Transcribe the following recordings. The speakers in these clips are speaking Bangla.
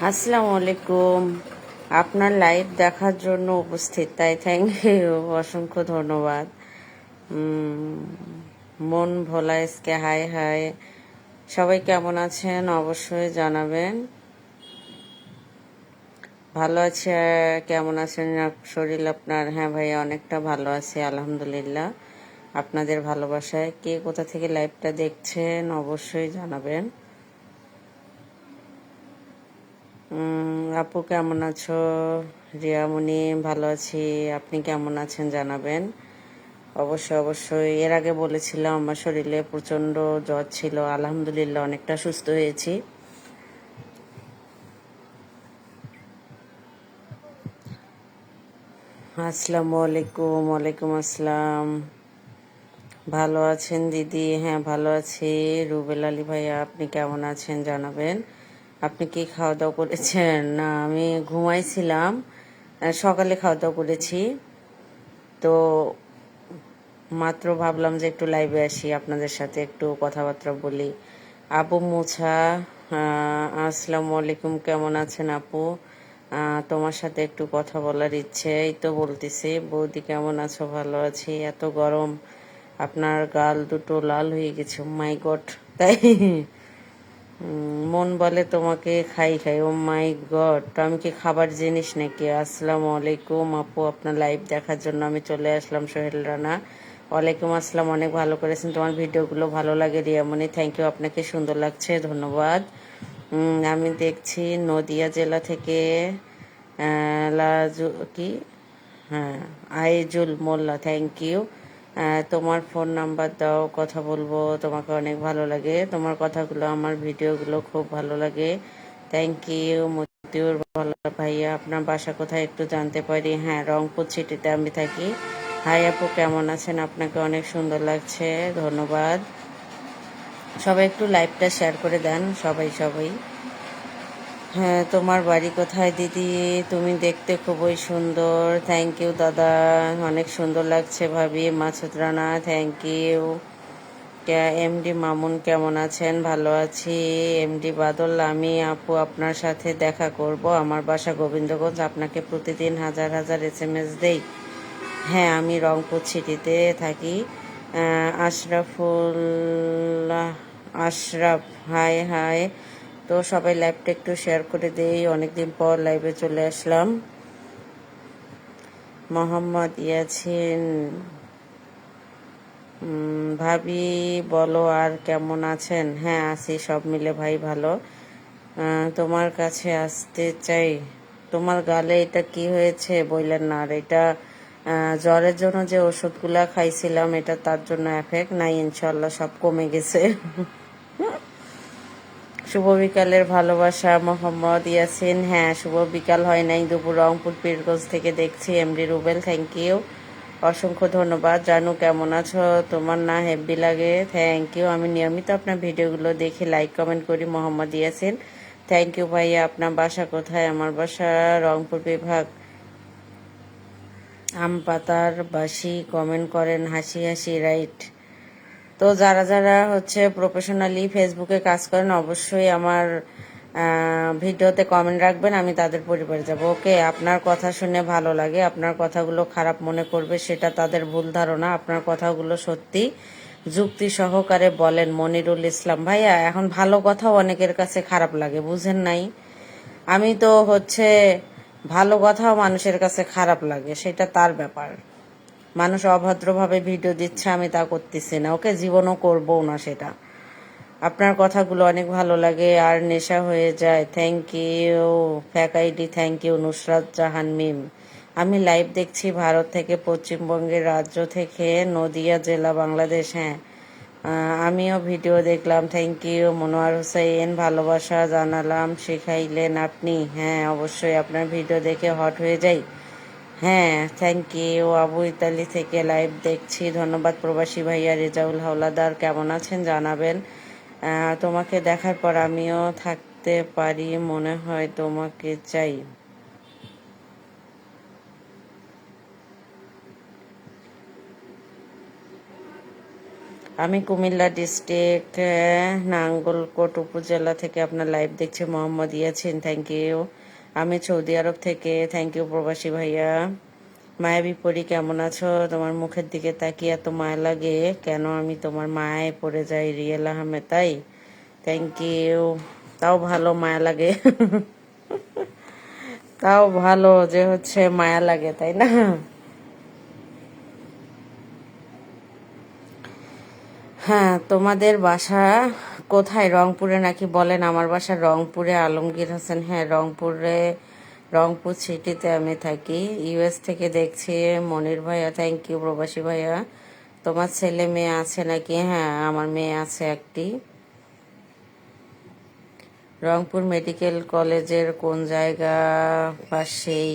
আসসালামু আলাইকুম। আপনার লাইভ দেখার জন্য উপস্থিত, তাই থ্যাংক ইউ, অসংখ্য ধন্যবাদ। মন ভোলা এসকে হাই হাই। সবাই কেমন আছেন অবশ্যই জানাবেন। ভালো আছে? কেমন আছেন? শরীর আপনার? হ্যাঁ ভাইয়া, অনেকটা ভালো আছি আলহামদুলিল্লাহ। আপনাদের ভালোবাসায় কে কোথা থেকে লাইভটা দেখছেন অবশ্যই জানাবেন। আপু কেমন আছো? রিয়ামণি ভালো আছি, আপনি কেমন আছেন জানাবেন অবশ্যই অবশ্যই। এর আগে বলেছিলাম আমার শরীরে প্রচণ্ড জ্বর ছিল, আলহামদুলিল্লাহ অনেকটা সুস্থ হয়েছি। আসসালামু আলাইকুম। ওয়ালাইকুম আসসালাম। ভালো আছেন দিদি? হ্যাঁ ভালো আছি। রুবেল আলী ভাইয়া আপনি কেমন আছেন জানাবেন। আপনি কি খাওয়া দাওয়া করেছেন? না, আমি ঘুমাইছিলাম। সকালে খাওয়া দাওয়া করেছি, তো মাত্র ভাবলাম যে একটু লাইভে আসি, আপনাদের সাথে একটু কথাবার্তা বলি। আপু মুছা, আসসালামু আলাইকুম, কেমন আছেন আপু? তোমার সাথে একটু কথা বলার ইচ্ছে, এই তো বলতেছি। বৌদি কেমন আছো? ভালো আছি। এত গরম, আপনার গাল দুটো লাল হয়ে গেছে, মাই গড। তাই মন বলে তোমাকে খাই খাই, ও মাই গড। তো আমি কি খাবার জিনিস নাকি? আসসালামু আলাইকুম আপু, আপনার লাইভ দেখার জন্য আমি চলে আসলাম। সোহেল রানা, ওয়ালাইকুম আসসালাম। অনেক ভালো করেছেন, তোমার ভিডিওগুলো ভালো লাগে রিয়ামণি, থ্যাংক ইউ, আপনাকে সুন্দর লাগছে, ধন্যবাদ। আমি দেখছি নদিয়া জেলা থেকে লাজু কি, হ্যাঁ, আইজুল মোল্লা, থ্যাংক ইউ। তোমার ফোন নাম্বার দাও, কথা বলবো, তোমাকে অনেক ভালো লাগে, তোমার কথাগুলো আমার ভিডিওগুলো খুব ভালো লাগে, থ্যাংক ইউ। মতিউর ভালো ভাইয়া, আপনার বাসা কোথায় একটু জানতে পারি? হ্যাঁ, রংপুর সিটিতে আমি থাকি। হাই আপু কেমন আছেন? আপনাকে অনেক সুন্দর লাগছে, ধন্যবাদ। সবাই একটু লাইভটা শেয়ার করে দেন, সবাই সবাই। হ্যাঁ, তোমার বাড়ি কোথায় দিদি? তুমি দেখতে খুবই সুন্দর, থ্যাংক ইউ দাদা, অনেক সুন্দর লাগছে ভাবি। Masud Rana, thank you. MD Mamun কেমন আছেন? ভালো আছি। এমডি বাদল, আমি আপু আপনার সাথে দেখা করব, আমার বাসা গোবিন্দগঞ্জ, আপনাকে প্রতিদিন হাজার হাজার এসএমএস দেই। হ্যাঁ, আমি রংপুর সিটিতে থাকি। Ashrafullah, Ashraf, high high. তো সবাই লাইভটা একটু শেয়ার করে দেই, অনেকদিন পর লাইভে চলে আসলাম। মোহাম্মদ ইয়াছিন, ভাবি বলো আর কেমন আছেন? হ্যাঁ আছি, সব মিলে ভাই ভালো। তোমার কাছে আসতে চাই। তোমার গালে এটা কি হয়েছে বললেন না? আর এটা জ্বরের জন্য যে ওষুধগুলা খাইছিলাম, এটা তার জন্য এফেক্ট নাই, ইনশাল্লাহ সব কমে গেছে। শুভ বিকালের ভালোবাসা মোহাম্মদ ইয়াসিন। হ্যাঁ, শুভ বিকাল হয় নাই, দুপুর রংপুর পীরগঞ্জ থেকে দেখছি। এমডি রুবেল, থ্যাংক ইউ, অসংখ্য ধন্যবাদ। জানু কেমন আছো? তোমার না হেব্বি লাগে, থ্যাংক ইউ। আমি নিয়মিত আপনার ভিডিওগুলো দেখি, লাইক কমেন্ট করি। মোহাম্মদ ইয়াসিন, থ্যাংক ইউ ভাইয়া। আপনার বাসা কোথায়? আমার বাসা রংপুর বিভাগ। আম পাতার বাসি কমেন্ট করেন হাসি হাসি, রাইট। তো যারা যারা হচ্ছে প্রফেশনালি ফেসবুকে কাজ করেন অবশ্যই আমার ভিডিওতে কমেন্ট রাখবেন, আমি তাদের পরিবারে যাব। ওকে, আপনার কথা শুনে ভালো লাগে, আপনার কথাগুলো খারাপ মনে করবে সেটা তাদের ভুল ধারণা, আপনার কথাগুলো সত্যি যুক্তি সহকারে বলেন। মনিরুল ইসলাম ভাইয়া, এখন ভালো কথাও অনেকের কাছে খারাপ লাগে, বুঝেন নাই? আমি তো হচ্ছে ভালো কথাও মানুষের কাছে খারাপ লাগে, সেটা তার ব্যাপার। মানুষ অভদ্রভাবে ভিডিও দিচ্ছে, আমি তা করতেছি না, ওকে, জীবনও করবো না সেটা। আপনার কথাগুলো অনেক ভালো লাগে আর নেশা হয়ে যায়, থ্যাংক ইউ। ফ্যাকাইডি, থ্যাংক ইউ। নুসরাত জাহান মিম, আমি লাইভ দেখছি ভারত থেকে, পশ্চিমবঙ্গের রাজ্য থেকে, নদিয়া জেলা, বাংলাদেশ। হ্যাঁ, আমিও ভিডিও দেখলাম, থ্যাংক ইউ। মনোয়ার হোসেন, ভালোবাসা জানালাম, শিখাইলেন আপনি। হ্যাঁ অবশ্যই, আপনার ভিডিও দেখে হট হয়ে যাই। হ্যাঁ, থ্যাংক ইউ। আবু ইতালি থেকে লাইভ দেখছি, ধন্যবাদ। প্রবাসী ভাইয়া রেজাউল হাওলাদার, কেমন আছেন জানাবেন। তোমাকে দেখার পর আমিও থাকতে পারি, মনে হয় তোমাকে চাই। আমি কুমিল্লা ডিস্ট্রিক্ট নাঙ্গলকোট উপজেলা থেকে আপনার লাইভ দেখছি। মোহাম্মদ ইয়াছিন, থ্যাংক ইউ। আমি সৌদি আরব থেকে, থ্যাংক ইউ প্রবাসী ভাইয়া। মায়াবী পরি, কেমন আছো? তোমার মুখের দিকে তাকিয়ে এত মায়া লাগে কেন? আমি তোমার মায়ায় পড়ে যাই। রিয়েল আহমেদ, তাই? Thank you. তাও ভালো মায়া লাগে। তাও ভালো যে হচ্ছে মায়া লাগে, তাই না? হ্যাঁ, তোমাদের বাসা কোথায়? রংপুরে নাকি বলেন? আমার বাসা রংপুরে। আলমগীর হোসেন, হ্যাঁ রংপুরে, রংপুর সিটিতে আমি থাকি। ইউএস থেকে দেখছি মনির ভাইয়া, থ্যাংক ইউ প্রবাসী ভাইয়া। তোমার ছেলে মেয়ে আছে নাকি? হ্যাঁ, আমার মেয়ে আছে একটি। রংপুর মেডিকেল কলেজের কোন জায়গা পাশেই?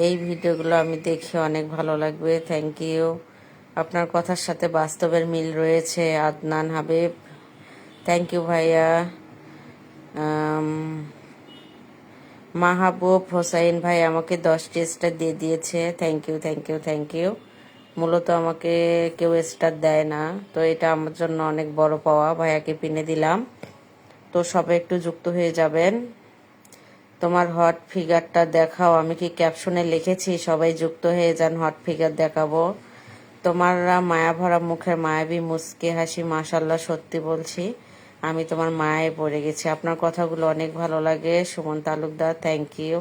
এই ভিডিওগুলো আমি দেখি, অনেক ভালো লাগবে, থ্যাংক ইউ। আপনার কথার সাথে বাস্তবের মিল রয়েছে। আদনান হাবিব, থ্যাংক ইউ ভাইয়া। আম, মাহবুব হোসাইন ভাই আমাকে 10টি স্টার দিয়ে দিয়েছে, thank you, thank you, thank you. মূলত আমাকে কেউ স্টার দেয় না, তো এটা আমার জন্য অনেক বড় পাওয়া। ভাইয়াকে পিনে দিলাম, তো সবাই একটু যুক্ত হয়ে যাবেন। তোমার হট ফিগারটা দেখাও। আমি কি ক্যাপশনে লিখেছি? সবাই যুক্ত হয়ে যান, হট ফিগার দেখাবো। তোমার মায়া ভরা মুখের মায়াবী মুচকি হাসি, মাশাল্লাহ, সত্যি বলছি আমি তোমার মায়ায় পড়ে গেছি। আপনার কথাগুলো অনেক ভালো লাগে। Sumon Talukdar, thank you.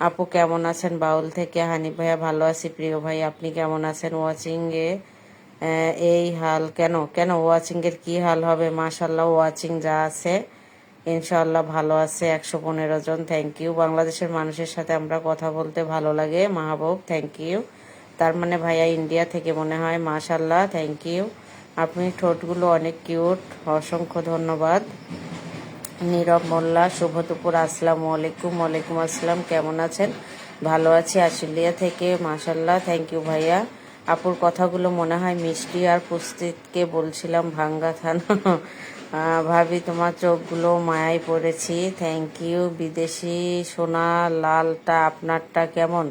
আপু কেমন আছেন? বাউল থেকে হানিফ ভাইয়া, ভালো আছি প্রিয় ভাই, আপনি কেমন আছেন? ওয়াচিং এ এই হাল কেন? কেন ওয়াচিং এর কি হাল হবে? মাশাল্লাহ, ওয়াচিং যা আছে ইনশাআল্লাহ ভালো আছে, 115 জন, থ্যাংক ইউ। বাংলাদেশের মানুষের সাথে আমরা কথা বলতে ভালো লাগে। মাহবুব, থ্যাংক ইউ। তার মানে ভাইয়া ইন্ডিয়া থেকে মনে হয়, মাশাল্লাহ, থ্যাংক ইউ। আপনি ঠোঁটগুলো অনেক কিউট, অসংখ্য ধন্যবাদ। নীরব মোল্লা, শুভ দুপুর, আসসালামু আলাইকুম। ওয়ালাইকুম আসসালাম, কেমন আছেন? ভালো আছি আশুলিয়া থেকে, মাশাল্লাহ, থ্যাংক ইউ ভাইয়া। আপুর কথাগুলো মনে হয় মিষ্টি। আর পুস্তিতকে বলছিলাম ভাঙ্গা থানা। ভাবি তোমার চোখগুলো মায়ায় পড়েছি, থ্যাংক ইউ। বিদেশি সোনা লালটা আপনারটা কেমন?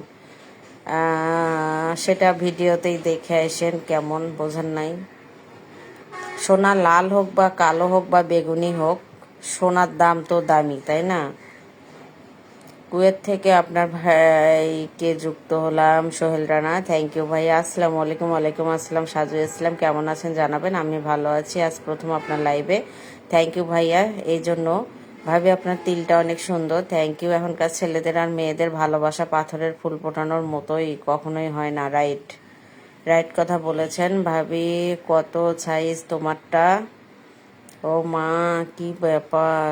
সেটা ভিডিওতেই দেখে আসেন, কেমন বোঝেন নাই। সোনা লাল হোক বা কালো হোক বা বেগুনি হোক, সোনার দাম তো দামি, তাই না? কুয়েত থেকে আপনার ভাইকে যুক্ত হলাম, সোহেল রানা, থ্যাংক ইউ ভাইয়া। আসসালামু আলাইকুম। ওয়ালাইকুম আসসালাম। সাজু ইসলাম, কেমন আছেন জানাবেন। আমি ভালো আছি, আজ প্রথম আপনার লাইভে, থ্যাংক ইউ ভাইয়া। এই জন্য ভাবি আপনার তিলটা অনেক সুন্দর, থ্যাংক ইউ। এখনকার ছেলেদের আর মেয়েদের ভালোবাসা পাথরের ফুল ফোটানোর মতোই, কখনোই হয় না। রাইট, রাইট কথা বলেছেন ভাবি। কত সাইজ তোমারটা? ও মা, কি ব্যাপার!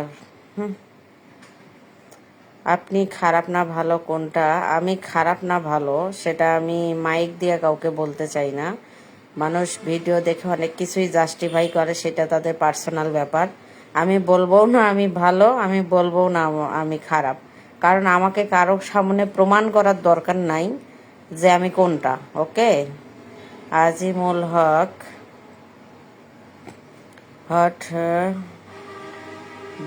আপনি খারাপ না ভালো কোনটা? আমি খারাপ না ভালো সেটা আমি মাইক দিয়ে কাউকে বলতে চাই না। মানুষ ভিডিও দেখে অনেক কিছুই জাস্টিফাই করে, সেটা তাদের পার্সোনাল ব্যাপার। আমি বলবো না আমি ভালো, আমি বলবো না আমি খারাপ, কারণ আমাকে কারো সামনে প্রমাণ করার দরকার নাই যে আমি কোনটা। ওকে। আজিমুল হক, হট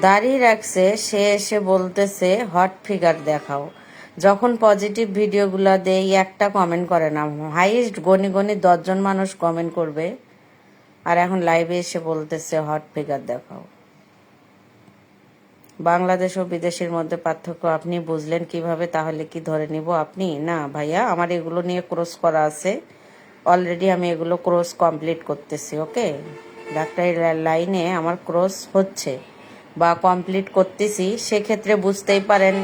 দাড়ি রাখছে, সে এসে বলতেছে হট ফিগার দেখাও। যখন পজিটিভ ভিডিওগুলো দেই একটা কমেন্ট করে না, হাইয়েস্ট গনি গনি 10 জন মানুষ কমেন্ট করবে, আর এখন লাইভে এসে বলতেছে হট ফিগার দেখাও। বাংলাদেশ ও বিদেশের মধ্যে পার্থক্য আপনি বুঝলেন কিভাবে? তাহলে কি ধরে নিব আপনি? না ভাইয়া, আমার এগুলো নিয়ে ক্রস করা আছে অলরেডি, আমি এগুলো ক্রস কমপ্লিট করতেছি। ওকে, ডাক্তারি লাইনে আমার ক্রস হচ্ছে বা কমপ্লিট করতেছি, সেক্ষেত্রে বুঝতেই পারেন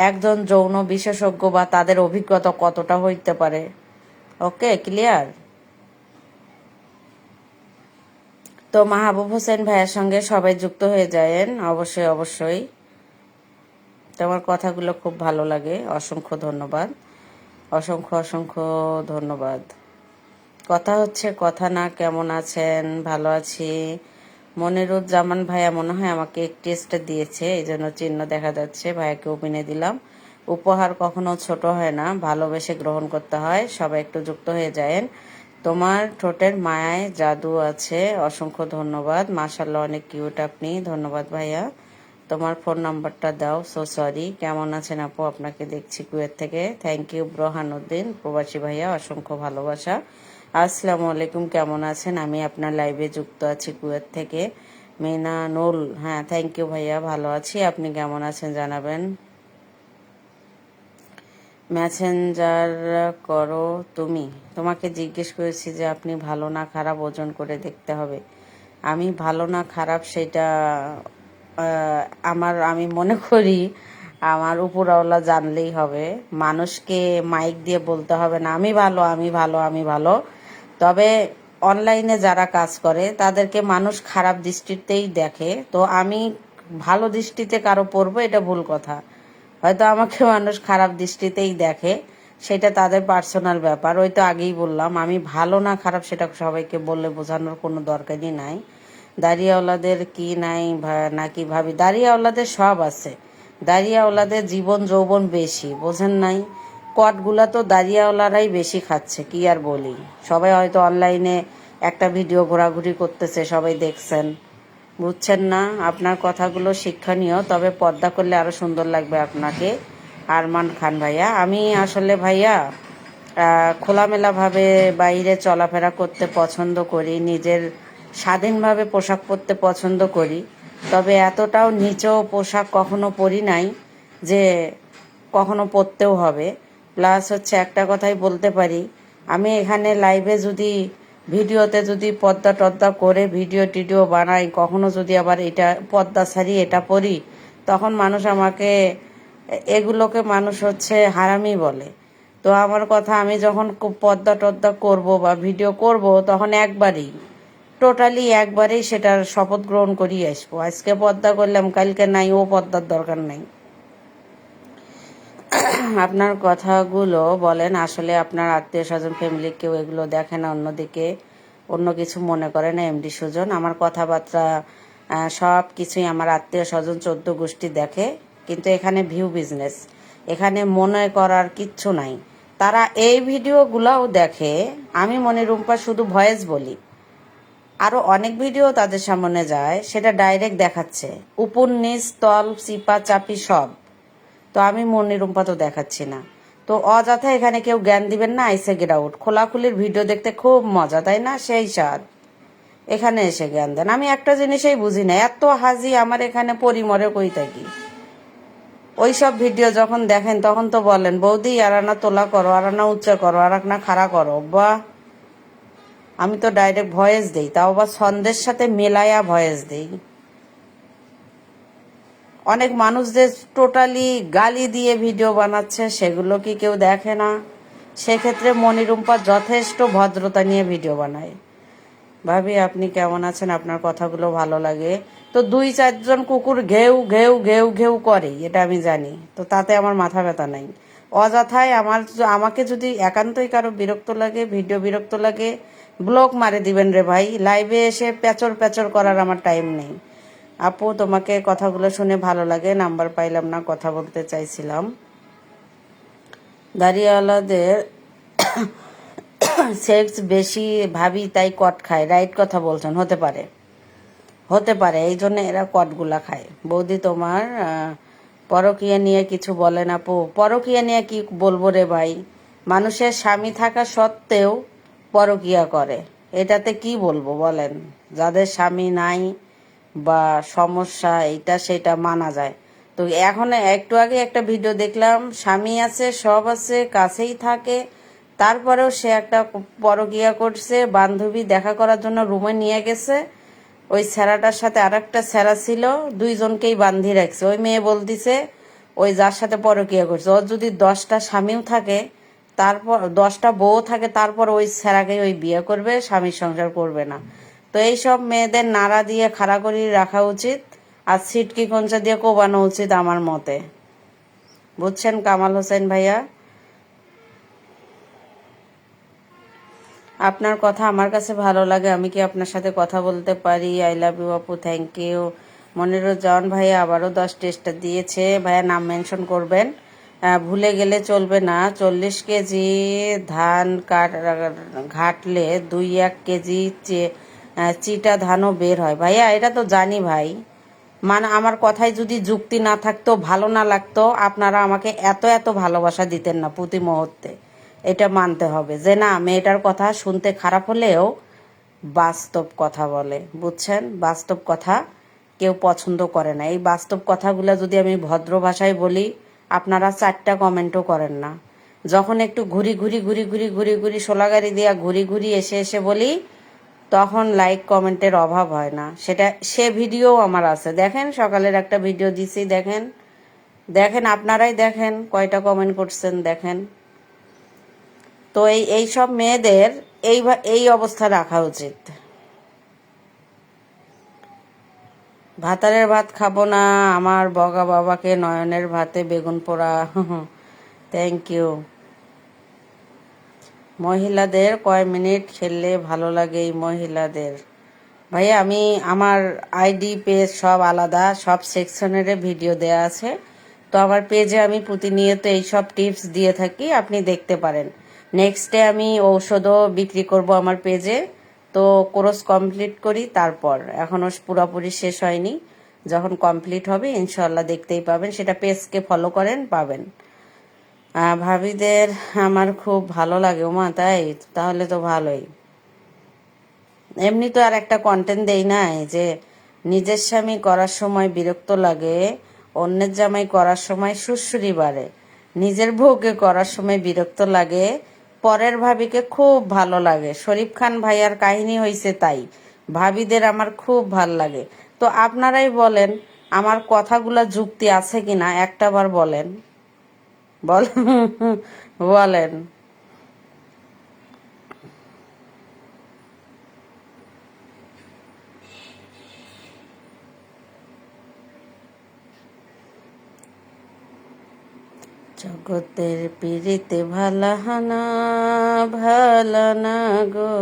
একজন যৌন বিশেষজ্ঞ বা তাদের অভিজ্ঞতা কতটা হইতে পারে। ওকে, ক্লিয়ার? তো মাহবুব হোসেন ভাইয়ের সঙ্গে সবাই যুক্ত হয়ে যায়েন, অবশ্যই অবশ্যই। তোমার কথাগুলো খুব ভালো লাগে, অসংখ্য ধন্যবাদ, অসংখ্য অসংখ্য ধন্যবাদ। কথা হচ্ছে কথা না। কেমন আছেন? ভালো আছি। মনিরুজ্জামান ভাইয়া মনে হয় আমাকে একটি স্টার দিয়েছে, এই জন্য চিহ্ন দেখা যাচ্ছে, ভাইয়াকে অভিনয় দিলাম। উপহার কখনো ছোট হয় না, ভালোবেসে গ্রহণ করতে হয়। সবাই একটু যুক্ত হয়ে যায়েন। তোমার ঠোঁটের মায়ায় জাদু আছে, অসংখ্য ধন্যবাদ। মাশাল্লাহ, অনেক কিউট আপনি, ধন্যবাদ ভাইয়া। তোমার ফোন নাম্বারটা দাও। So sorry. কেমন আছেন আপু? আপনাকে দেখছি কুয়েত থেকে। থ্যাংক ইউ ব্রহানুদ্দিন, প্রবাসী ভাইয়া, অসংখ্য ভালোবাসা। আসসালামু আলাইকুম, কেমন আছেন? আমি আপনার লাইভে যুক্ত আছি কুয়েত থেকে। মিনা নুল, হ্যাঁ থ্যাংক ইউ ভাইয়া, ভালো আছি। আপনি কেমন আছেন জানাবেন। মেসেঞ্জার করো তুমি। তোমাকে জিজ্ঞেস করেছি যে আপনি ভালো না খারাপ, ওজন করে দেখতে হবে। আমি ভালো না খারাপ সেটা আমি মনে করি আমার উপরওয়ালা জানলেই হবে। মানুষকে মাইক দিয়ে বলতে হবে না আমি ভালো, আমি ভালো, আমি ভালো। তবে অনলাইনে যারা কাজ করে তাদেরকে মানুষ খারাপ দৃষ্টিতেই দেখে। তো আমি ভালো দৃষ্টিতে কারো পড়বো এটা ভুল কথা। হয়তো আমাকে মানুষ খারাপ দৃষ্টিতেই দেখে, সেটা তাদের পার্সোনাল ব্যাপার। ওই তো আগেই বললাম আমি ভালো না খারাপ সেটা সবাইকে বললে বোঝানোর কোনো দরকারই নাই। দাড়িয়াওয়ালাদের কি নাই নাকি ভাবি? দাড়িয়াওয়ালাদের সব আছে। দাড়িয়াওয়ালাদের জীবন যৌবন বেশি, বোঝেন নাই? কটগুলা তো দাড়িয়াওয়ালারাই বেশি খাচ্ছে, কি আর বলি। সবাই হয়তো অনলাইনে একটা ভিডিও ঘোরাঘুরি করতেছে, সবাই দেখছেন, বুঝছেন না? আপনার কথাগুলো শিক্ষণীয়, তবে পর্দা করলে আরো সুন্দর লাগবে আপনাকে। আরমান খান ভাইয়া, আমি আসলে ভাইয়া খোলামেলাভাবে বাইরে চলাফেরা করতে পছন্দ করি, নিজের স্বাধীনভাবে পোশাক পরতে পছন্দ করি। তবে এতটাও নিচু পোশাক কখনো পরি নাই যে কখনো পরতেও হবে। প্লাস হচ্ছে একটা কথাই বলতে পারি, আমি এখানে লাইভে যদি ভিডিওতে যদি পর্দা টর্দা করে ভিডিও টিডিও বানাই, কখনো যদি আবার এটা পর্দা ছাড়ি এটা পরি, তখন মানুষ আমাকে এগুলোকে মানুষ হচ্ছে হারামি বলে। তো আমার কথা, আমি যখন পর্দা টর্দা করব বা ভিডিও করব তখন টোটালি একবারেই সেটার শপথ গ্রহণ করিয়ে আসবো। আজকে পর্দা করলাম, কালকে নাই, ও পর্দার দরকার নাই। আপনার কথাগুলো বলেন, আসলে আপনার আত্মীয় স্বজন ফ্যামিলি কেউ এগুলো দেখে না, অন্যদিকে অন্য কিছু মনে করে না? এমডি সুজন, আমার কথাবার্তা সব কিছুই আমার আত্মীয় স্বজন 14 গোষ্ঠী দেখে, কিন্তু এখানে ভিউ বিজনেস, এখানে মনে করার কিচ্ছু নাই। তারা এই ভিডিওগুলাও দেখে। আমি মনিরুম্পা শুধু ভয়েস বলি, আরো অনেক ভিডিও তাদের সামনে যায়, সেটা ডাইরেক্ট দেখাচ্ছে উপর নিচ তল চিপা চাপি সব। তো আমি মনিরুম্পা তো দেখাচ্ছি না। তো অযথা এখানে কেউ জ্ঞান দিবেন না, আইসে গেট আউট। খোলাখুলির ভিডিও দেখতে খুব মজা, তাই না? সেই স্বাদ। এখানে এসে জ্ঞান দেন। আমি একটা জিনিসই বুঝি না, এত হাজি আমার এখানে পরিমরে কই থাকি। ওই সব ভিডিও যখন দেখেন তখন তো বলেন বৌদি আর না তোলা করো, আর না উচ্চা করো, আর না খাড়া করো। বাহ, আমি তো ডাইরেক্ট ভয়েস দেই, তাও আবার ছন্দের সাথে মেলায়া ভয়েস দেই। অনেক মানুষ যে টোটালি গালি দিয়ে ভিডিও বানাচ্ছে, সেগুলো কি কেউ দেখে না? সেক্ষেত্রে মনিরুম্পা যথেষ্ট ভদ্রতা নিয়ে ভিডিও বানায়। ভাবি আপনি কেমন আছেন? আপনার কথাগুলো ভালো লাগে। তো 2-4 জন কুকুর ঘেউ ঘেউ ঘেউ ঘেউ করে, এটা আমি জানি। তো তাতে আমার মাথা ব্যথা নাই। অযথায় আমাকে যদি একান্তই কারো বিরক্ত লাগে, ভিডিও বিরক্ত লাগে, ব্লক মারে দিবেন রে ভাই। লাইভে এসে প্যাচর প্যাচর করার আমার টাইম নেই। আপু তোমাকে কথাগুলো শুনে ভালো লাগে, নাম্বার পাইলাম না, কথা বলতে চাইছিলাম। দাড়িওয়ালাদের সেক্স বেশি ভাবি তাই কট খায়, রাইট কথা বলছেন। হতে পারে, হতে পারে, এই জন্য এরা কটগুলা খায়। বৌদি তোমার পরকীয়া নিয়ে কিছু বলেন আপু। পরকীয়া নিয়ে কি বলবো রে ভাই? মানুষের স্বামী থাকা সত্ত্বেও পরকীয়া করে, এটাতে কি বলবো বলেন? যাদের স্বামী নাই বা সমস্যা এইটা সেটা মানা যায়। তো এখন একটু আগে একটা ভিডিও দেখলাম, স্বামী আছে, সব আছে, কাছেই থাকে, তারপরেও সে একটা পরকীয়া করছে। বান্ধবী দেখা করার জন্য রুমে নিয়ে গেছে, ওই স্যারাটার সাথে আর একটা স্যারা ছিল, দুইজনকেই বান্ধি রাখছে। ওই মেয়ে বলতিছে ওই যার সাথে পরকীয়া করছে, ওর যদি 10টা স্বামীও থাকে, তারপর 10টা বউ থাকে, তারপর ওই স্যারাকে ওই বিয়ে করবে, স্বামীর সংসার করবে না। তো এইসব মেয়েদের নাড়া দিয়ে খাড়া করে রাখা উচিত, আর ছিটকি কঞ্চা দিয়ে কোবানো উচিত আমার মতে। বুঝছেন কামাল হোসেন ভাইয়া? আপনার কথা আমার কাছে ভালো লাগে, আমি কি আপনার সাথে কথা বলতে পারি? আই লাভ ইউ আপু, থ্যাংক ইউ। মনিরুজ্জামান ভাইয়া আবারও 10 টেস্টটা দিয়েছে। ভাইয়া নাম মেনশন করবেন, ভুলে গেলে চলবে না। 40 কেজি ধান ঘাটলে 2-1 কেজি চিটা ধানও বের হয়। ভাইয়া এটা তো জানি ভাই, মানে আমার কথায় যদি যুক্তি না থাকতো, ভালো না লাগতো, আপনারা আমাকে এত এত ভালোবাসা দিতেন না প্রতি মুহূর্তে। এটা মানতে হবে যে না, মেয়েটার কথা শুনতে খারাপ হলেও বাস্তব কথা বলে, বুঝছেন? বাস্তব কথা কেউ পছন্দ করে না। এই বাস্তব কথাগুলো যদি আমি ভদ্র ভাষায় বলি, আপনারা 4টা কমেন্টও করেন না। যখন একটু ঘুরি ঘুরি ঘুরি ঘুরি ঘুরি ঘুরি সোলাগাড়ি দিয়া ঘুরি ঘুরি এসে এসে বলি, তখন লাইক কমেন্টের অভাব হয় না। সে ভিডিও আমার আছে, দেখেন সকালের একটা ভিডিও দিছি, দেখেন দেখেন আপনারাই দেখেন কয়টা কমেন্ট করছেন, দেখেন। তো এই সব মেয়েদের এই অবস্থা রাখা উচিত। ভাতারের ভাত খাবো না, আমার বগা বাবাকে নয়নের ভাতে বেগুন পোড়া। Thank you. মহিলাদের কয় মিনিট খেললে ভালো লাগে এই মহিলাদের? ভাইয়া আমি আমার আইডি পেজ সব আলাদা, সব সেকশনের ভিডিও দেয়া আছে। তো আমার পেজে আমি প্রতিনিয়ত এই সব টিপস দিয়ে থাকি, আপনি দেখতে পারেন। নেক্সটে আমি ঔষধও বিক্রি করব আমার পেজে। তো কোর্স কমপ্লিট করি, তারপর এখনও পুরোপুরি শেষ হয়নি। যখন কমপ্লিট হবে ইনশাল্লাহ দেখতেই পাবেন, সেটা পেজকে ফলো করেন, পাবেন। ভাবিদের আমার খুব ভালো লাগে। ওমা তাই? তাহলে তো ভালোই। এমনি তো আর একটা কন্টেন্ট দেই নাই যে নিজের স্বামী করার সময় বিরক্ত লাগে, অন্যের জামাই করার সময় সুরসুরি বাড়ে, নিজের বউকে করার সময় বিরক্ত লাগে, পরের ভাবিকে খুব ভালো লাগে। শরীফ খান ভাইয়ার কাহিনী হয়েছে তাই। ভাবিদের আমার খুব ভাল লাগে। তো আপনারাই বলেন আমার কথাগুলা যুক্তি আছে কিনা, একটা বার বলেন, বলেন বলেন। জগতের পিড়িতে ভালা হানা ভালা না গো,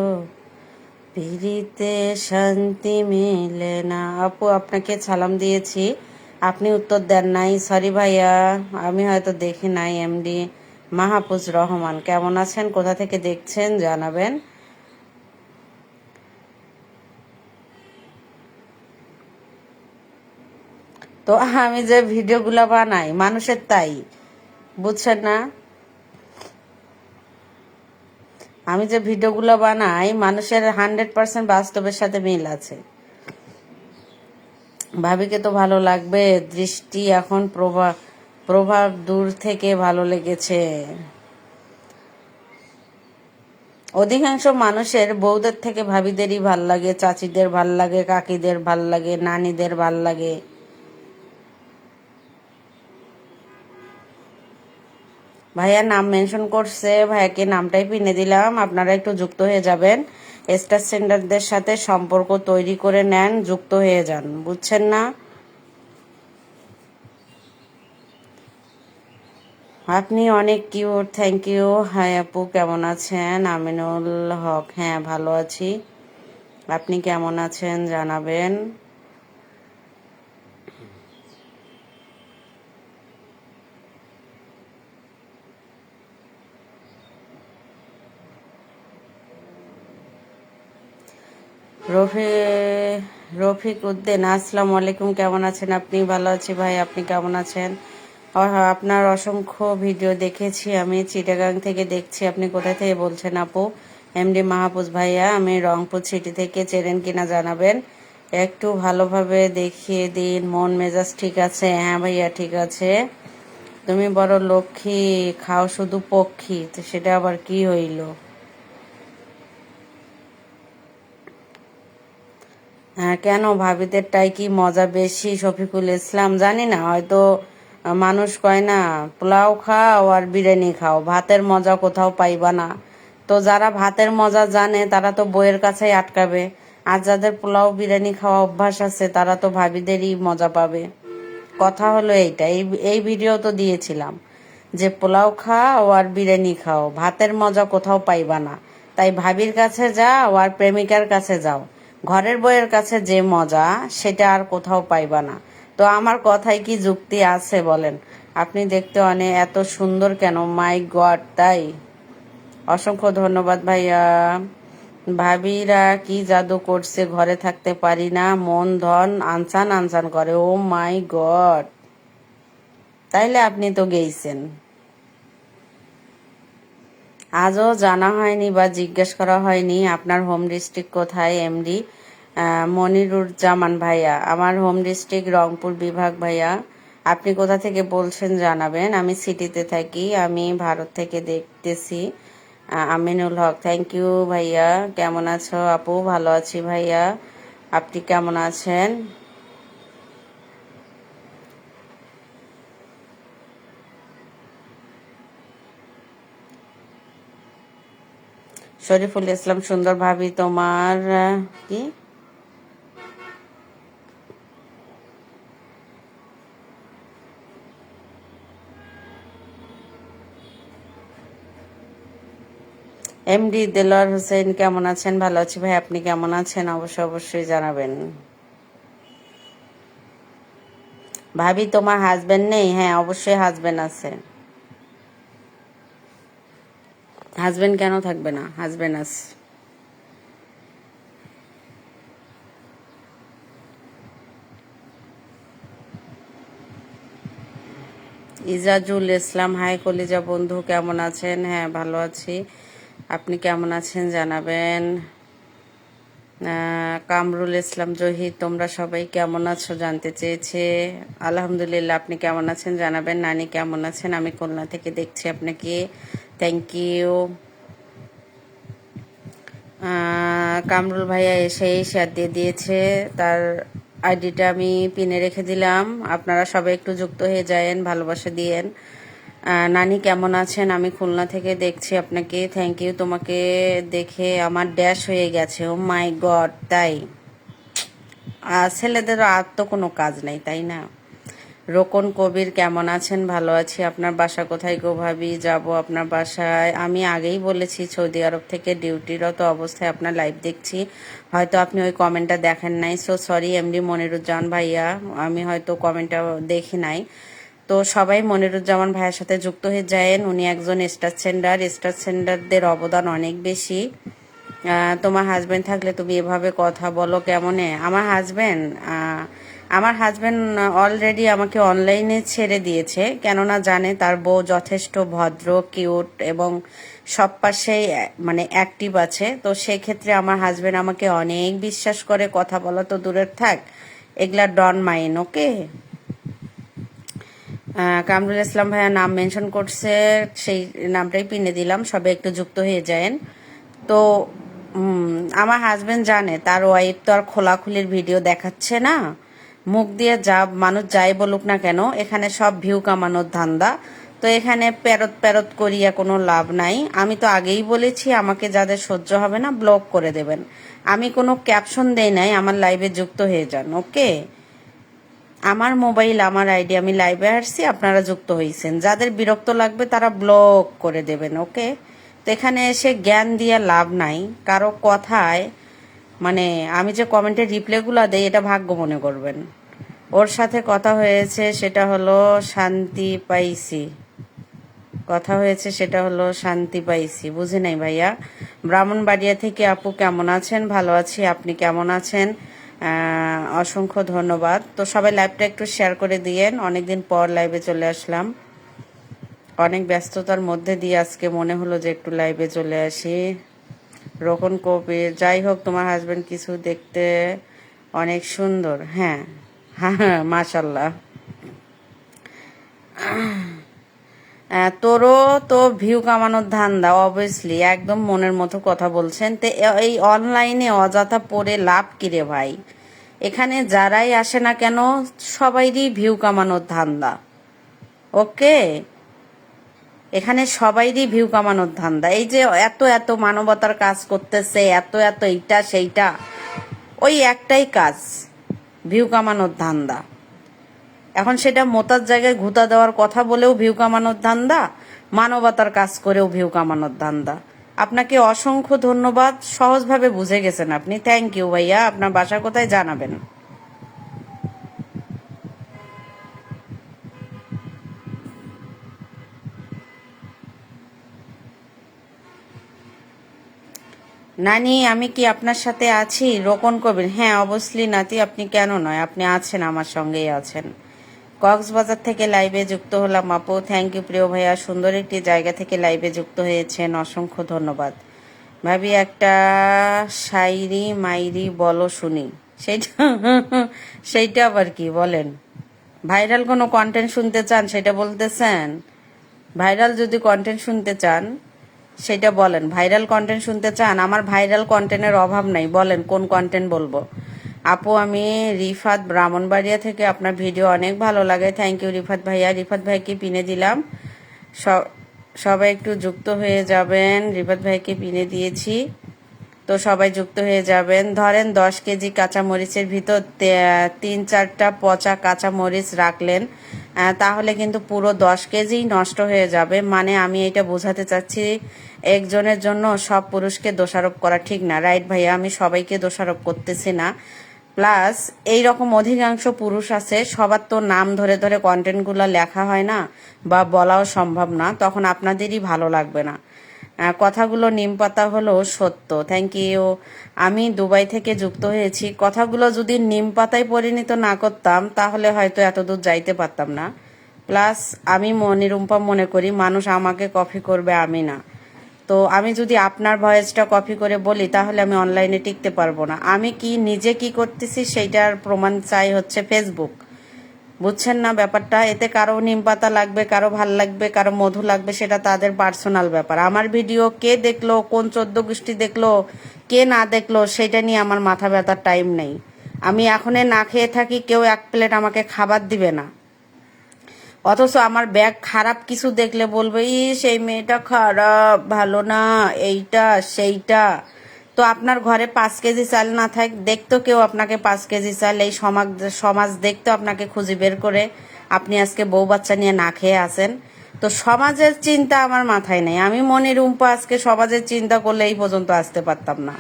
পিড়িতে শান্তি মিলে না। আপু আপনাকে সালাম দিয়েছি, আপনি উত্তর দেন নাই, সরি ভাইয়া, আমি হয়তো দেখি নাই। এমডি মাহফুজ রহমান কেমন আছেন, কোথা থেকে দেখছেন জানাবেন। তো আমি যে ভিডিওগুলো বানাই মানুষের তাই, বুঝছেন না? আমি যে ভিডিওগুলো বানাই মানুষের 100% বাস্তবের সাথে মিল আছে। ভাবিকে তো ভালো লাগবে, দৃষ্টি এখন প্রভাব দূর থেকে ভালো লেগেছে। অধিকাংশ মানুষের বউদের থেকে ভাবিদেরই ভাল লাগে, চাচিদের ভাল লাগে, কাকিদের ভাল লাগে, নানিদের ভাল লাগে। ভাইয়া নাম মেনশন করছে, ভাইয়াকে নামটাই পিনে দিলাম, আপনারা একটু যুক্ত হয়ে যাবেন। স্টার সেন্টারদের সাথে সম্পর্ক তৈরি করে নেন, যুক্ত হয়ে যান, বুঝছেন না? আপনি অনেক কিউট, থ্যাংক ইউ। হাই আপু কেমন আছেন? আমিনুল হক, হ্যাঁ ভালো আছি, আপনি কেমন আছেন জানাবেন। রফি রফিক উদ্দিন, আসসালামু আলাইকুম, কেমন আছেন আপনি? ভালো আছি ভাই, আপনি কেমন আছেন? আপনার অসংখ্য ভিডিও দেখেছি আমি, চিটাগাং থেকে দেখছি। আপনি কোথা থেকে বলছেন আপু? এমডি মাহফুজ ভাইয়া, আমি রংপুর সিটি থেকে, চেনেন কিনা জানাবেন। একটু ভালোভাবে দেখিয়ে দিন, মন মেজাজ ঠিক আছে? হ্যাঁ ভাইয়া ঠিক আছে। তুমি বড় লক্ষ্মী, খাও শুধু পক্ষী, তো সেটা আবার কি হইল? হ্যাঁ কেন, ভাবিদেরটাই কি মজা বেশি? শফিকুল ইসলাম, জানি না, হয়তো মানুষ কয় না পোলাও খাও আর বিরিয়ানি খাও, ভাতের মজা কোথাও পাইবা না। তো যারা ভাতের মজা জানে তারা তো বইয়ের কাছেই আটকাবে, আর যাদের পোলাও বিরিয়ানি খাওয়া অভ্যাস আছে তারা তো ভাবিদেরই মজা পাবে। কথা হলো এইটা, এই ভিডিও তো দিয়েছিলাম যে পোলাও খাও আর বিরিয়ানি খাও, ভাতের মজা কোথাও পাইবা না। তাই ভাবির কাছে যাও আর প্রেমিকার কাছে যাও, ঘরের বইয়ের কাছে যে মজা সেটা আর কোথাও পাইবা না। তো আমার কথায় কি যুক্তি আছে বলেন? আপনি দেখতে অনেক এত সুন্দর কেন? মাই গড, তাই? অসংখ্য ধন্যবাদ ভাইয়া। ভাবিরা কি জাদু করছে, ঘরে থাকতে পারি না, মন ধন আনসান আনসান করে। ও মাই গড, তাইলে আপনি তো গেইছেন। আজও জানা হয়নি বা জিজ্ঞেস করা হয়নি আপনার হোম ডিস্ট্রিক্ট কোথায়। এমডি মনিরুজ্জামান ভাইয়া, আমার হোম ডিস্ট্রিক্ট রংপুর বিভাগ ভাইয়া। আপনি কোথা থেকে বলছেন জানাবেন। আমি সিটিতে থাকি, আমি ভারত থেকে দেখতেছি। আমিনুল হক, থ্যাংক ইউ ভাইয়া। কেমন আছো আপু? ভালো আছি ভাইয়া, আপনি কেমন আছেন? শরীফুল ইসলাম সুন্দর, ভাবি তোমার কি এমডি দেলোয়ার হোসেন, কেমন আছেন? ভালো আছি ভাই, আপনি কেমন আছেন? অবশ্যই অবশ্যই জানাবেন। ভাবি তোমার হাজবেন্ড নেই? হ্যাঁ অবশ্যই হাজবেন্ড আছে। হাজবেন্ড কেন থাকবে না, হাজবেন্ড আছে। ইজাজুল ইসলাম, হাই কলিজা বন্ধু, কেমন আছেন? হ্যাঁ ভালো আছি, আপনি কেমন আছেন জানাবেন। কামরুল ইসলাম জহির, তোমরা সবাই কেমন আছো জানতে চেয়েছে। আলহামদুলিল্লাহ, আপনি কেমন আছেন জানাবেন। নানি কেমন আছেন? আমি খুলনা থেকে দেখছি আপনাকে, থ্যাংক ইউ। কামরুল ভাইয়া এসেই শেয়ার দিয়ে দিয়েছে, তার আইডিটা আমি পিনে রেখে দিলাম। আপনারা সবাই একটু যুক্ত হয়ে যায়েন, ভালোবাসা দিয়েন। নানি কেমন আছেন? আমি খুলনা থেকে দেখছি আপনাকে, থ্যাংক ইউ। তোমাকে দেখে আমার ড্যাশ হয়ে গেছে। ও মাই গড, তাই? ছেলেদেরও আর তো কোনো কাজ নেই, তাই না? রোকন কবির, কেমন আছেন? ভালো আছি। আপনার বাসা কোথায় গো ভাবি? যাব আপনার বাসায়। আমি আগেই বলেছি, সৌদি আরব থেকে ডিউটিরত অবস্থায় আপনার লাইভ দেখছি। হয়তো আপনি ওই কমেন্টটা দেখেন নাই, সো সরি এমডি মনিরুজ্জামান ভাইয়া, আমি হয়তো কমেন্টটা দেখি নাই। তো সবাই মনিরুজ্জামান ভাইয়ের সাথে যুক্ত হয়ে যায়েন। উনি একজন স্টার সেন্ডার, স্টার সেন্ডারদের অবদান অনেক বেশি। তোমার হাজবেন্ড থাকলে তুমি এভাবে কথা বলো কেমনে? আমার হাজবেন্ড অলরেডি আমাকে অনলাইনে ছেড়ে দিয়েছে, কেননা জানে তার বউ যথেষ্ট ভদ্র, কিউট এবং সব পাশেই মানে অ্যাক্টিভ আছে। তো সেক্ষেত্রে আমার হাজবেন্ড আমাকে অনেক বিশ্বাস করে, কথা বলা তো দূরের থাক, এগুলা ডন মাইন। ওকে, কামরুল ইসলাম ভাইয়া নাম মেনশন করছে, সেই নামটাই পিনে দিলাম, সবাই একটু যুক্ত হয়ে যায়েন। তো আমার হাজবেন্ড জানে তার ওয়াইফ তো আর খোলাখুলির ভিডিও দেখাচ্ছে না। মুখ দিয়ে যা মানুষ যাই বলুক না কেন, এখানে সব ভিউ কামানোর ধান্দা। তো এখানে প্যারত প্যারত করিয়া কোনো লাভ নাই। আমি তো আগেই বলেছি, আমাকে যাদের সহ্য হবে না ব্লক করে দেবেন। আমি কোনো ক্যাপশন দেই নাই, আমার লাইভে যুক্ত হয়ে যান। ওকে, আমার মোবাইল, আমার আইডি, আমি লাইভে আসছি, আপনারা যুক্ত হয়েছেন। যাদের বিরক্ত লাগবে তারা ব্লক করে দেবেন। ওকে, তো এখানে এসে জ্ঞান দিয়ে লাভ নাই কারো কথায়। মানে আমি যে কমেন্টের রিপ্লাইগুলো দেই, এটা ভাগ্য মনে করবেন। ওর সাথে কথা হয়েছে, সেটা হলো শান্তি পাইছি। কথা হয়েছে সেটা হলো শান্তি পাইছি, বুঝি নাই ভাইয়া। ব্রাহ্মণবাড়িয়া থেকে আপু, কেমন আছেন? ভালো আছি, আপনি কেমন আছেন? অসংখ্য ধন্যবাদ। তো সবাই লাইভটা একটু শেয়ার করে দিয়েন, অনেকদিন পর লাইভে চলে আসলাম। অনেক ব্যস্ততার মধ্যে দিয়ে আজকে মনে হলো যে একটু লাইভে চলে আসি। রোকন কবির, যাই হোক তোমার হাজবেন্ড কিছু দেখতে অনেক সুন্দর। হ্যাঁ হ্যাঁ, মাশাল্লাহ। তোরও তো ভিউ কামানোর ধান্দা, অবভিয়াসলি একদম মনের মতো কথা বলছেন। তো এই অনলাইনে অযথা পড়ে লাভ কিরে ভাই? এখানে যারাই আসে না কেন, সবাইরই ভিউ কামানোর ধান্দা। ওকে, এখানে সবাইরই ভিউ কামানোর ধান্দা। এই যে এত এত মানবতার কাজ করতেছে, এত এত এইটা সেইটা, ওই একটাই কাজ, ভিউ কামানোর ধান্দা। এখন সেটা মোতার জায়গায় ঘুতা দেওয়ার কথা বলেও ভিউ কামানোর ধান্দা, মানবতার কাজ করেও ভিউ কামানোর ধান্দা। আপনাকে অসংখ্য ধন্যবাদ, সহজভাবে বুঝে গেছেন আপনি, থ্যাংক ইউ ভাইয়া। আপনার বাসা কোথায় জানাবেন। নানি আমি কি আপনার সাথে আছি? রোকন কবির, হ্যাঁ অবশ্যই নাতি, আপনি কেন নয়, আপনি আছেন, আমার সঙ্গেই আছেন। কক্সবাজার থেকে লাইভে যুক্ত হলাম আপু, থ্যাংক ইউ প্রিয় ভাইয়া, সুন্দর একটি জায়গা থেকে লাইভে যুক্ত হয়েছেন, অসংখ্য ধন্যবাদ। ভাবি একটা শায়রি মাইরি বলো শুনি। সেইটা সেইটা আবার কি বলেন? ভাইরাল কোনো কন্টেন্ট শুনতে চান সেটা বলতেছেন? ভাইরাল যদি কন্টেন্ট শুনতে চান সেটা বলেন। ভাইরাল কন্টেন্ট শুনতে চান? আমার ভাইরাল কন্টেন্টের অভাব নাই, বলেন কোন কন্টেন্ট বলবো। আপু আমি রিফাত ব্রাহ্মণবাড়িয়া থেকে, আপনার ভিডিও অনেক ভালো লাগে, থ্যাংক ইউ রিফাত ভাইয়া। রিফাত ভাইকে পিনে দিলাম, সবাই একটু যুক্ত হয়ে যাবেন। রিফাত ভাইকে পিনে দিয়েছি, তো সবাই যুক্ত হয়ে যাবেন। ধরেন 10 কেজি কাঁচা মরিচের ভিতর 3-4টা পচা কাঁচা মরিচ রাখলেন, তাহলে কিন্তু পুরো 10 কেজি নষ্ট হয়ে যাবে। মানে আমি এটা বোঝাতে চাচ্ছি, একজনের জন্য সব পুরুষকে দোষারোপ করা ঠিক না, রাইট ভাইয়া? আমি সবাইকে দোষারোপ করতেছি না। প্লাস এইরকম অধিকাংশ পুরুষ আছে, সবার তো নাম ধরে ধরে কন্টেন্টগুলো লেখা হয় না বা বলাও সম্ভব না, তখন আপনাদেরই ভালো লাগবে না। কথাগুলো নিমপাতা হলেও সত্য, থ্যাংক ইউ। আমি দুবাই থেকে যুক্ত হয়েছি, কথাগুলো যদি নিমপাতায় পরিণত না করতাম তাহলে হয়তো এতদূর যাইতে পারতাম না। প্লাস আমি নিরুম্পা মনে করি মানুষ আমাকে কপি করবে, আমি না। তো আমি যদি আপনার ভয়েসটা কপি করে বলি তাহলে আমি অনলাইনে টিকতে পারবো না। আমি কি নিজে কি করতেছি সেইটার প্রমাণ চাই হচ্ছে ফেসবুক, বুঝছেন না ব্যাপারটা? এতে কারো নিম পাতা লাগবে, কারো ভাল লাগবে, কারো মধু লাগবে, সেটা তাদের পার্সোনাল ব্যাপার। আমার ভিডিও কে দেখলো, কোন 14 গোষ্ঠী দেখলো, কে না দেখলো, সেটা নিয়ে আমার মাথা ব্যথার টাইম নেই। আমি এখনে না খেয়ে থাকি, কেউ 1 প্লেট আমাকে খাবার দিবে না, অথচ আমার ব্যাগ খারাপ কিছু দেখলে বলবে ই সেই মেয়েটা খারাপ, ভালো না, এইটা সেইটা। তো আপনার ঘরে 5 কেজি চাল না থাক, দেখতো কেউ আপনাকে 5 কেজি চাল, এই সমাজ সমাজ দেখতো আপনাকে খুঁজে বের করে, আপনি আজকে বউ বাচ্চা নিয়ে না খেয়ে আছেন। তো সমাজের চিন্তা আমার মাথায় নেই। আমি রুম্পা আজকে সমাজের চিন্তা করলে এই পর্যন্ত আসতে পারতাম না।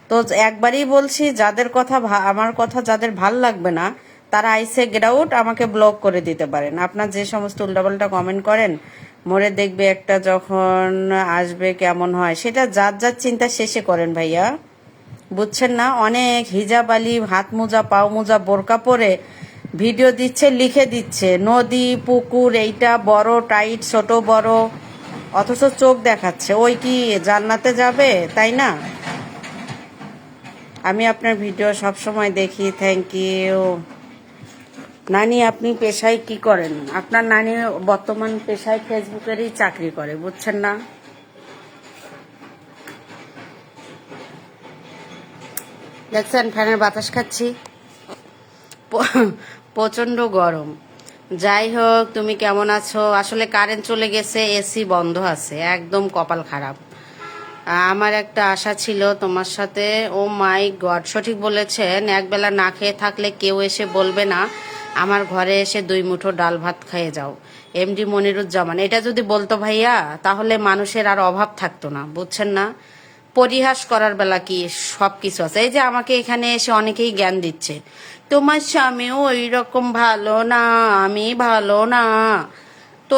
তো একবারই বলছি, যাদের কথা আমার কথা যাদের ভাল লাগবে না তারা আইসে গেট আউট, আমাকে ব্লক করে দিতে পারেন। আপনার যে সমস্ত উল্টাপাল্টা কমেন্ট করেন, মরে দেখবে একটা যখন আসবে কেমন হয়, সেটা যার যার চিন্তা শেষে করেন ভাইয়া, বুঝছেন না? অনেক হিজাব আলী হাত মোজা পাও মোজা বোরকা পরে ভিডিও দিচ্ছে, লিখে দিচ্ছে নদী পুকুর এইটা বড় টাইট ছোট বড়, অথচ চোখ দেখাচ্ছে, ওই কি জান্নাতে যাবে? তাই না? আমি আপনার ভিডিও সব সময় দেখি, থ্যাংক ইউ। নানি আপনি পেশায় কি করেন? আপনার নানি বর্তমান পেশায় ফেসবুকেরই চাকরি করে, বুঝছেন না? দেখছেন ফ্যানের বাতাস খাচ্ছি, প্রচন্ড গরম। যাই হোক, তুমি কেমন আছো? আসলে কারেন্ট চলে গেছে, এসি বন্ধ আছে, একদম কপাল খারাপ। আমার একটা আশা ছিল তোমার সাথে, ও মাই গড, সঠিক বলেছেন, একবেলা না খেয়ে থাকলে কেউ এসে বলবে না আমার ঘরে এসে 2 মুঠো ডাল ভাত খেয়ে যাও। এমডি মনিরুজ্জামান এটা যদি বলতো ভাইয়া, তাহলে মানুষের আর অভাব থাকতো না, বুঝছেন না? পরিহাস করার বেলা কি সব কিছু আছে। এই যে আমাকে এখানে এসে অনেকেই জ্ঞান দিচ্ছে, তোমার স্বামীও ওই রকম ভালো না, আমি ভালো না। তো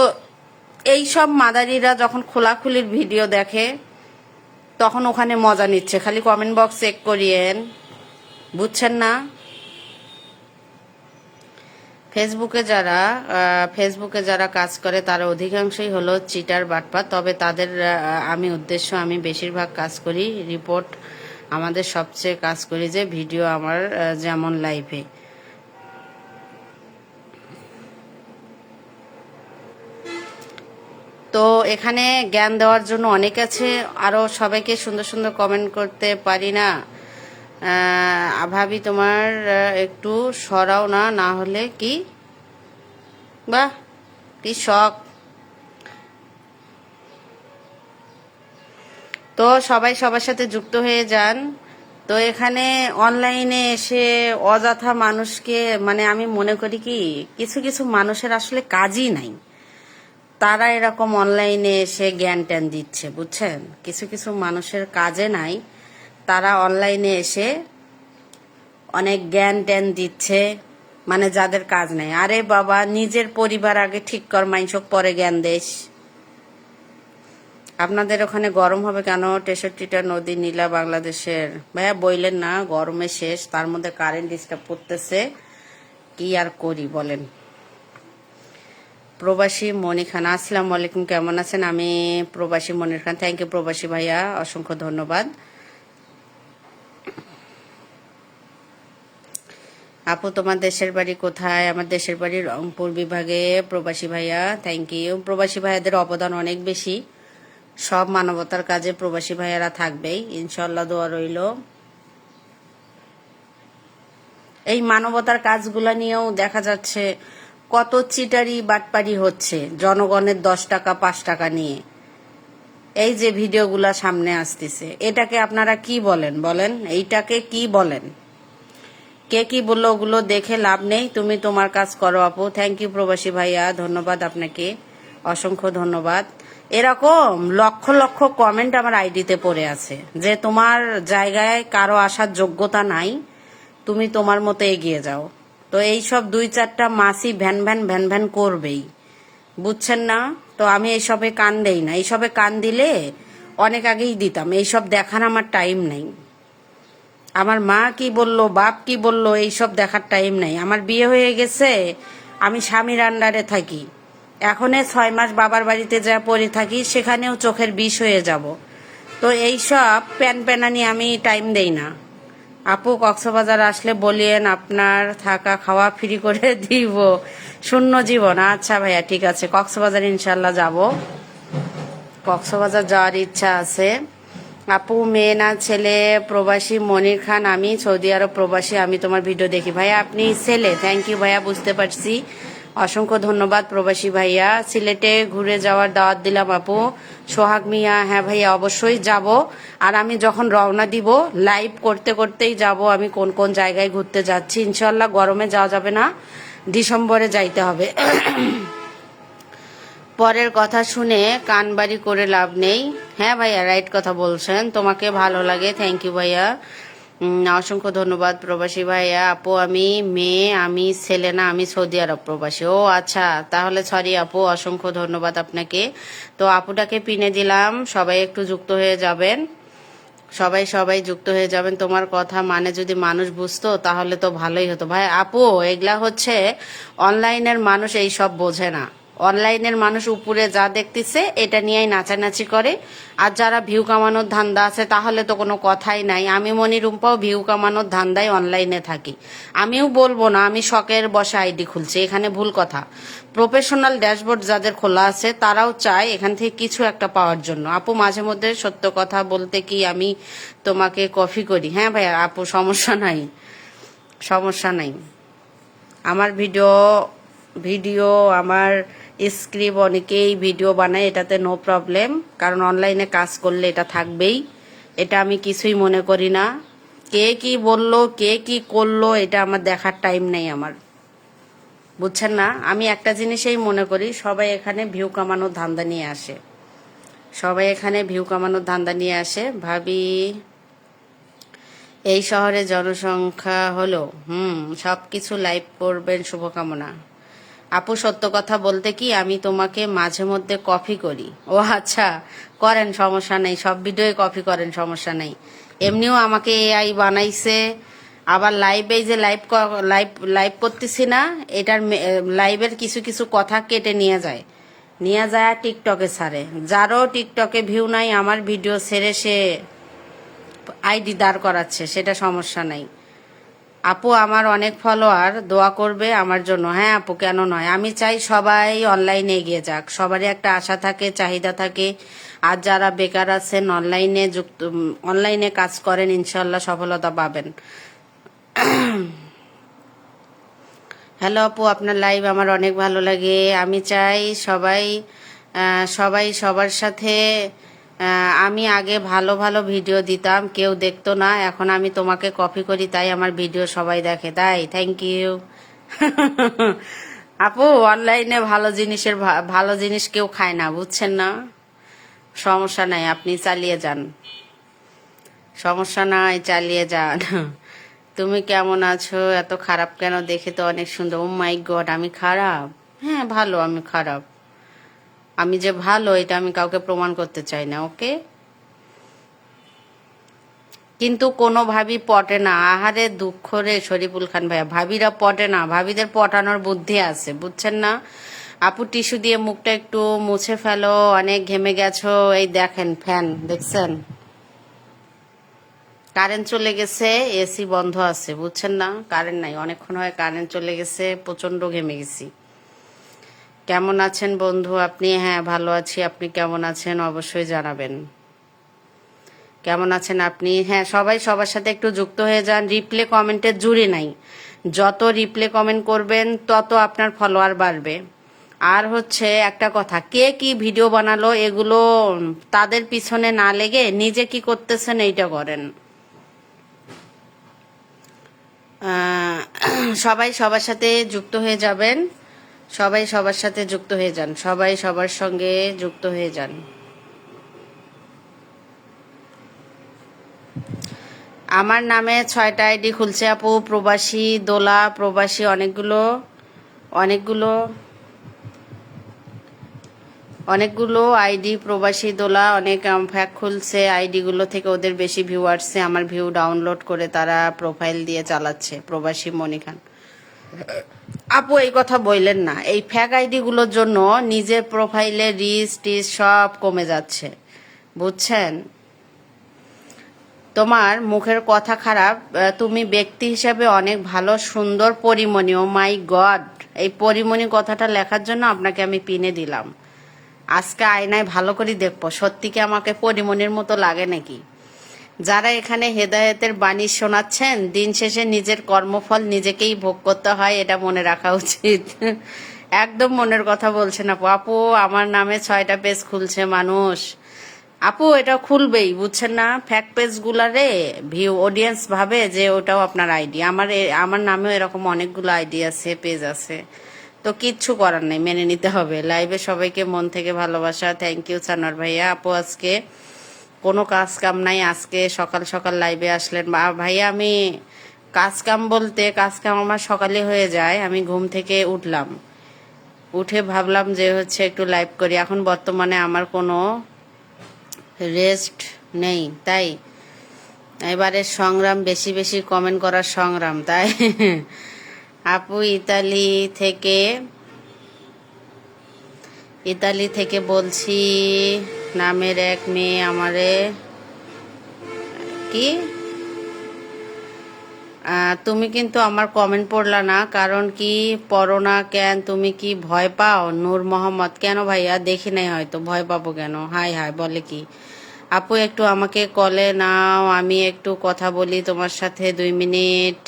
এই সব মাদারিরা যখন খোলাখুলির ভিডিও দেখে তখন ওখানে মজা নিচ্ছে, খালি কমেন্ট বক্স চেক করিয়েন, বুঝছেন না? ফেসবুকে যারা কাজ করে তারা অধিকাংশই হলো চিটার বাটপা। তবে তাদের আমি বেশিরভাগ কাজ করি রিপোর্ট, আমাদের সবচেয়ে কাজ করি যে ভিডিও আমার যেমন লাইভে। তো এখানে জ্ঞান দেওয়ার জন্য অনেক আছে, আরও সবাইকে সুন্দর সুন্দর কমেন্ট করতে পারি না। ভাবি তোমার একটু সরাও না, না হলে কি, বাহ কি শখ। তো সবাই সবার সাথে যুক্ত হয়ে যান। তো এখানে অনলাইনে এসে অযথা মানুষকে, মানে আমি মনে করি কি, কিছু কিছু মানুষের আসলে কাজই নাই, তারা এরকম অনলাইনে এসে জ্ঞান ট্যান দিচ্ছে, বুঝছেন? কিছু কিছু মানুষের কাজে নাই, তারা অনলাইনে এসে অনেক জ্ঞান ট্যান দিচ্ছে, মানে যাদের কাজ নাই। আরে বাবা, নিজের পরিবার আগে ঠিক কর, মাইনসক পরে জ্ঞান দেশ। আপনাদের ওখানে গরম হবে কেন? 63টা নদী নীলা বাংলাদেশের। ভাইয়া বইলেন না, গরমে শেষ, তার মধ্যে কারেন্ট ডিস্টার্ব করতেছে, কি আর করি বলেন। প্রবাসী মনি খান, আসসালামু আলাইকুম, কেমন আছেন? আমি প্রবাসী মনির খান। থ্যাংক ইউ প্রবাসী ভাইয়া, অসংখ্য ধন্যবাদ। আপু তোমার দেশের বাড়ি কোথায়? আমার দেশের বাড়ি রংপুর বিভাগে। প্রবাসী ভাইয়া থ্যাংক ইউ। প্রবাসী ভাইয়াদের অবদান অনেক বেশি, সব মানবতার কাজে প্রবাসী ভাইয়ারা থাকবেই, ইনশাল্লাহ, দোয়া রইল। এই মানবতার কাজগুলো নিয়েও দেখা যাচ্ছে কত চিটারি বাটপারি হচ্ছে জনগণের 10 টাকা 5 টাকা নিয়ে। এই যে ভিডিওগুলা সামনে আসতেছে, এটাকে আপনারা কি বলেন? বলেন এইটাকে কি বলেন? কে কি বললো ওগুলো দেখে লাভ নেই, তুমি তোমার কাজ করো আপু। থ্যাংক ইউ প্রবাসী ভাইয়া, ধন্যবাদ আপনাকে, অসংখ্য ধন্যবাদ। এরকম লক্ষ লক্ষ কমেন্ট আমার আইডিতে পড়ে আছে যে তোমার জায়গায় কারো আসার যোগ্যতা নাই, তুমি তোমার মতো এগিয়ে যাও। তো এইসব 2-4টা মাসি ভ্যান ভ্যান ভ্যান ভ্যান করবেই, বুঝছেন না? তো আমি এইসবে কান দেই না, এইসবে কান দিলে অনেক আগেই দিতাম। এইসব দেখার আমার টাইম নেই। আমার মা কি বললো, বাপ কি বললো, এইসব দেখার টাইম নেই। আমার বিয়ে হয়ে গেছে, আমি স্বামীর আন্ডারে থাকি। এখনে 6 মাস বাবার বাড়িতে যা পড়ে থাকি, সেখানেও চোখের বিষ হয়ে যাব। তো এইসব প্যান প্যানানি আমি টাইম দেই না। আপু কক্সবাজার আসলে বলিয়েন, আপনার থাকা খাওয়া ফ্রি করে দিব। শূন্য জীবন, আচ্ছা ভাইয়া ঠিক আছে, কক্সবাজার ইনশাল্লাহ যাব। কক্সবাজার যাওয়ার ইচ্ছা আছে। আপু মেয়ে না ছেলে? প্রবাসী মনির খান, আমি সৌদি আরব প্রবাসী, আমি তোমার ভিডিও দেখি। ভাইয়া আপনি ছেলে? থ্যাংক ইউ ভাইয়া, বুঝতে পারছি, অসংখ্য ধন্যবাদ প্রবাসী ভাইয়া। সিলেটে ঘুরে যাওয়ার দাওয়াত দিলাম আপু। সোহাগ মিয়া, হ্যাঁ ভাইয়া অবশ্যই যাব। আর আমি যখন রওনা দিব লাইভ করতে করতেই যাব আমি কোন কোন জায়গায় ঘুরতে যাচ্ছি। ইনশাল্লাহ গরমে যাওয়া যাবে না, ডিসেম্বরে যাইতে হবে। পরের কথা শুনে কানবাড়ি করে লাভ নেই। হ্যাঁ ভাইয়া রাইট কথা বলছেন, তোমাকে ভালো লাগে, থ্যাংক ইউ ভাইয়া, অসংখ্য ধন্যবাদ প্রবাসী ভাইয়া। আপু আমি মেয়ে, আমি ছেলে না, আমি সৌদি আরব প্রবাসী। ও আচ্ছা, তাহলে সরি আপু, অসংখ্য ধন্যবাদ আপনাকে। তো আপুটাকে পিনে দিলাম, সবাই একটু যুক্ত হয়ে যাবেন, সবাই সবাই যুক্ত হয়ে যাবেন। তোমার কথা মানে যদি মানুষ বুঝতো তাহলে তো ভালোই হতো। ভাই আপু এগুলা হচ্ছে অনলাইনের মানুষ, এই সব বোঝে না। অনলাইনের মানুষ উপরে যা দেখতেছে এটা নিয়েই নাচানাচি করে। আর যারা ভিউ কামানোর ধান্দা আছে তাহলে তো কোনো কথাই নাই। আমি মনি রুম্পাও ভিউ কামানোর ধান্দায় অনলাইনে থাকি। আমিও বলবো না আমি শখের বসে আইডি খুলছি, এখানে ভুল কথা। প্রফেশনাল ড্যাশবোর্ড যাদের খোলা আছে তারাও চায় এখান থেকে কিছু একটা পাওয়ার জন্য। আপু মাঝে মধ্যে সত্য কথা বলতে কি আমি তোমাকে কফি করি? হ্যাঁ ভাইয়া আপু, সমস্যা নাই, সমস্যা নাই। আমার ভিডিও ভিডিও আমার স্ক্রিপ্ট অনেকেই ভিডিও বানায়, এটাতে নো প্রবলেম, কারণ অনলাইনে কাজ করলে এটা থাকবেই। এটা আমি কিছুই মনে করি না। কে কি বললো, কে কি করলো, এটা আমার দেখার টাইম নেই আমার, বুঝছেন না? আমি একটা জিনিসেই মনে করি, সবাই এখানে ভিউ কামানোর ধান্দা নিয়ে আসে, সবাই এখানে ভিউ কামানোর ধান্দা নিয়ে আসে। ভাবি এই শহরে জনসংখ্যা হলো, সব কিছু লাইভ করবেন, শুভকামনা। আপু সত্য কথা বলতে কি আমি তোমাকে মাঝে মধ্যে কপি করি। ও আচ্ছা, করেন, সমস্যা নেই, সব ভিডিওই কপি করেন, সমস্যা নেই। এমনিও আমাকে এআই বানাইছে। আবার লাইভে যে লাইভ লাইভ লাইভ করতেছি না, এটার লাইভের কিছু কিছু কথা কেটে নিয়ে যায়, নিয়ে যায় টিকটকে ছাড়ে। যারও টিকটকে ভিউ নাই আমার ভিডিও ছেড়ে সে আইডি দাঁড় করাচ্ছে, সেটা সমস্যা নাই। আপু আমার অনেক ফলোয়ার, দোয়া করবে আমার জন্য। হ্যাঁ আপু, কেন নয়, আমি চাই সবাই অনলাইনে এগিয়ে যাক, সবারই একটা আশা থাকে, চাহিদা থাকে। আর যারা বেকার আছেন অনলাইনে কাজ করেন, ইনশাল্লাহ সফলতা পাবেন। হ্যালো আপু, আপনার লাইভ আমার অনেক ভালো লাগে। আমি চাই সবাই সবাই সবার সাথে, আমি আগে ভালো ভালো ভিডিও দিতাম, কেউ দেখতো না, এখন আমি তোমাকে কপি করি তাই আমার ভিডিও সবাই দেখে, তাই থ্যাংক ইউ। আপু অনলাইনে ভালো জিনিস কেউ খায় না, বুঝছেন না? সমস্যা নাই, আপনি চালিয়ে যান, সমস্যা নাই, চালিয়ে যান। তুমি কেমন আছো? এত খারাপ কেন? দেখে তো অনেক সুন্দর। ও মাই গড, আমি খারাপ? হ্যাঁ ভালো, আমি খারাপ? আমি যে ভালো এটা আমি কাউকে প্রমাণ করতে চাই না, ওকে? কিন্তু কোনো ভাবি পটে না। আহারে দুঃখ রে শরীফুল খান ভাইয়া, ভাবিরা পটে না, ভাবিদের পটানোর বুদ্ধি আছে, বুঝছেন না? আপু টিস্যু দিয়ে মুখটা একটু মুছে ফেলো, অনেক ঘেমে গেছো। এই দেখেন ফ্যান দেখছেন, কারেন্ট চলে গেছে, এসি বন্ধ আছে, বুঝছেন না? কারেন্ট নাই, অনেকক্ষণ হয় কারেন্ট চলে গেছে, প্রচন্ড ঘেমে গেছি। কেমন আছেন বন্ধু আপনি? হ্যাঁ ভালো আছি, আপনি কেমন আছেন অবশ্যই জানাবেন। কেমন আছেন আপনি? হ্যাঁ সবাই সবার সাথে একটু যুক্ত হয়ে যান। রিপ্লে কমেন্টের জুড়ি নাই, যত রিপ্লে কমেন্ট করবেন তত আপনার ফলোয়ার বাড়বে। আর হচ্ছে একটা কথা, কে কি ভিডিও বানালো এগুলো তাদের পিছনে না লেগে নিজে কি করতেছেন এইটা করেন। সবাই সবার সাথে যুক্ত হয়ে যাবেন, সবাই সবার সাথে যুক্ত হয়ে যান, সবাই সবার সঙ্গে যুক্ত হয়ে যান। আমার নামে 6টা আইডি খুলছে আপু, প্রবাসী দোলা, প্রবাসী অনেকগুলো অনেকগুলো অনেকগুলো আইডি প্রবাসী দোলা অনেক ফ্যাক খুলছে। আইডিগুলো থেকে ওদের বেশি ভিউ আসছে, আমার ভিউ ডাউনলোড করে তারা প্রোফাইল দিয়ে চালাচ্ছে। প্রবাসী মনি খান আপু এই কথা বললেন না, এই ফ্যাক আইডিগুলোর জন্য নিজের প্রোফাইলে রিচ টিচ সব কমে যাচ্ছে, বুঝছেন? তোমার মুখের কথা খারাপ, তুমি ব্যক্তি হিসাবে অনেক ভালো সুন্দর পরিমণি। ও মাই গড, এই পরিমণি কথাটা লেখার জন্য আপনাকে আমি পিনে দিলাম। আজকে আয়নায় ভালো করে দেখবো সত্যি কি আমাকে পরিমণির মতো লাগে নাকি। যারা এখানে হেদায়েতের বাণী শোনাচ্ছেন, দিন শেষে নিজের কর্মফল নিজেকেই ভোগ করতে হয়, এটা মনে রাখা উচিত। একদম মনের কথা বলছেন আপু। আপু আমার নামে 6টা পেজ খুলছে মানুষ। আপু এটা খুলবেই, বুঝছেন না? ফ্যাক পেজ গুলারে ভিউ অডিয়েন্স ভাবে যে ওটাও আপনার আইডি। আমার নামেও এরকম অনেকগুলো আইডি আছে, পেজ আছে, তো কিচ্ছু করার নেই, মেনে নিতে হবে। লাইভে সবাইকে মন থেকে ভালোবাসা, থ্যাংক ইউ সানোয়ার ভাইয়া। আপু আজকে কোনো কাজ কাম নাই, আজকে সকাল সকাল লাইভে আসলেন। ভাইয়া আমি কাজ কাম বলতে, কাজ কাম আমার সকালে হয়ে যায়, আমি ঘুম থেকে উঠলাম, উঠে ভাবলাম যে হচ্ছে একটু লাইভ করি। এখন বর্তমানে আমার কোনো রেস্ট নেই, তাই এবারে সংগ্রাম, বেশি বেশি কমেন্ট করার সংগ্রাম, তাই। আপু ইতালি থেকে বলছি, নামের এক মেয়ে আমারে কি তুমি কিন্তু আমার কমেন্ট পড়লা না, কারণ কি পড়ো না কেন? তুমি কি ভয় পাও? নূর মোহাম্মদ, কেন ভাইয়া? দেখি নাই হয়তো, ভয় পাবো কেন? হাই হাই বলে কি? আপু একটু আমাকে কলে নাও, আমি একটু কথা বলি তোমার সাথে 2 মিনিট।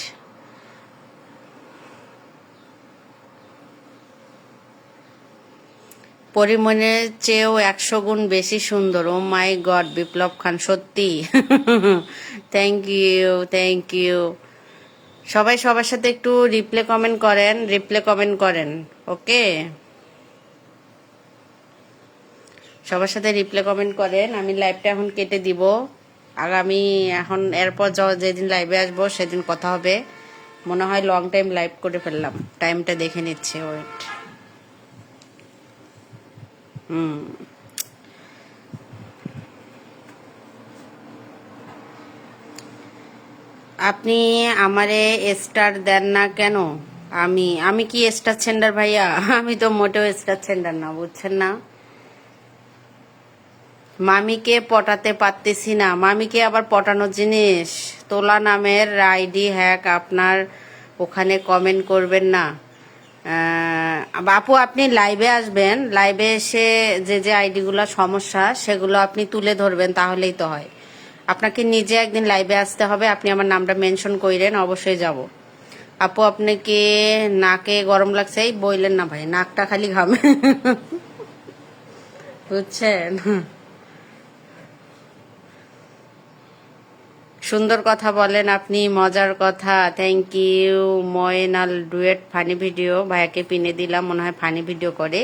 পরিমণের চেয়েও 100 গুণ বেশি সুন্দর। ও মাই গড বিপ্লব খান, সত্যি? Thank you, thank you. সবাই সবার সাথে একটু রিপ্লে কমেন্ট করেন, রিপ্লে কমেন্ট করেন, ওকে? সবার সাথে রিপ্লে কমেন্ট করেন। আমি লাইভটা এখন কেটে দিব, আগামী এখন এরপর যেদিন লাইভে আসবো সেদিন কথা হবে। মনে হয় লং টাইম লাইভ করে ফেললাম, টাইমটা দেখে নিচ্ছে, ওয়েট। আপনি আমারে স্টার দেন না কেন? আমি আমি কি স্টার সেন্ডার ভাইয়া? আমি তো মোটেও স্টার সেন্ডার না, বুঝছেন না? মামিকে পটাতে পারতেছি না। মামিকে আবার পটানোর জিনিস? তোলা নামের আইডি হ্যাক, আপনার ওখানে কমেন্ট করবেন না। বাপু আপনি লাইভে আসবেন, লাইভে এসে যে যে আইডিগুলো সমস্যা সেগুলো আপনি তুলে ধরবেন, তাহলেই তো হয়। আপনাকে নিজে একদিন লাইভে আসতে হবে, আপনি আমার নামটা মেনশন কইরেন, অবশ্যই যাব। আপু আপনাকে নাকে গরম লাগছে? এই বইলেন না ভাই, নাকটা খালি ঘামে। বুঝছেন? সুন্দর কথা বলেন আপনি, মজার কথা, thank you. Moynal duet funny video, ভাইয়াকে পিনে দিলাম, মনে হয় ফানি ভিডিও করে।